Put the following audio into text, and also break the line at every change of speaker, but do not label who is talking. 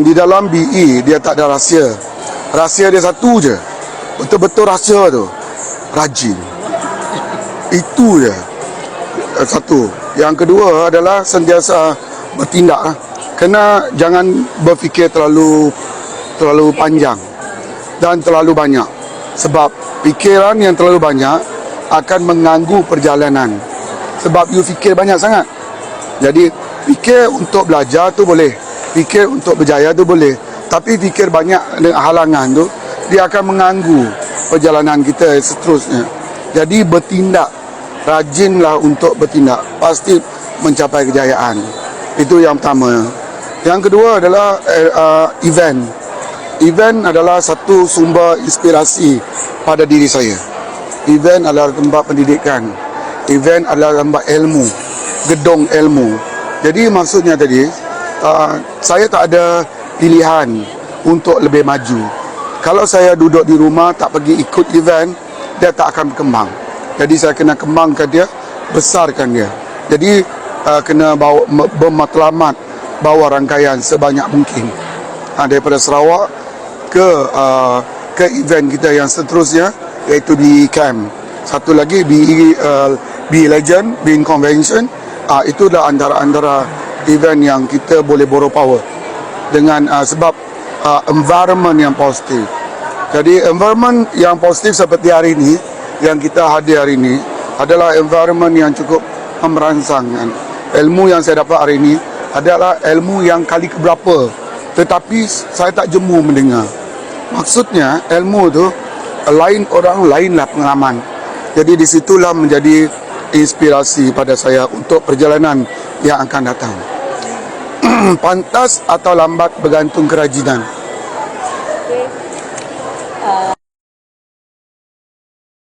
Di dalam BE dia tak ada rahsia. Rahsia dia satu je. Betul-betul rahsia tu. Rajin. Itu je. Satu. Yang kedua adalah sentiasa bertindak. Kena jangan berfikir terlalu panjang dan terlalu banyak. Sebab fikiran yang terlalu banyak akan mengganggu perjalanan. Sebab you fikir banyak sangat. Jadi fikir untuk belajar tu boleh, fikir untuk berjaya tu boleh, tapi fikir banyak dengan halangan tu dia akan mengganggu perjalanan kita seterusnya. Jadi bertindak, rajinlah untuk bertindak, pasti mencapai kejayaan. Itu yang pertama. Yang kedua adalah event. Event adalah satu sumber inspirasi pada diri saya. Event adalah tempat pendidikan. Event adalah tempat ilmu, gedung ilmu. Jadi maksudnya tadi, saya tak ada pilihan untuk lebih maju. Kalau saya duduk di rumah tak pergi ikut event, dia tak akan berkembang. Jadi saya kena kembangkan dia, besarkan dia. Jadi kena bawa bermatlamat, bawa rangkaian sebanyak mungkin. Daripada Sarawak ke event kita yang seterusnya, iaitu BE Camp. Satu lagi BE Legend, BE Convention. Itu adalah antara event yang kita boleh borrow power dengan sebab environment yang positif. Jadi environment yang positif seperti hari ini yang kita hadir hari ini adalah environment yang cukup merangsang. Ilmu yang saya dapat hari ini adalah ilmu yang kali keberapa, tetapi saya tak jemu mendengar. Maksudnya ilmu tu lain orang, lainlah pengalaman. Jadi disitulah menjadi inspirasi pada saya untuk perjalanan yang akan datang. Pantas atau lambat bergantung kerajinan.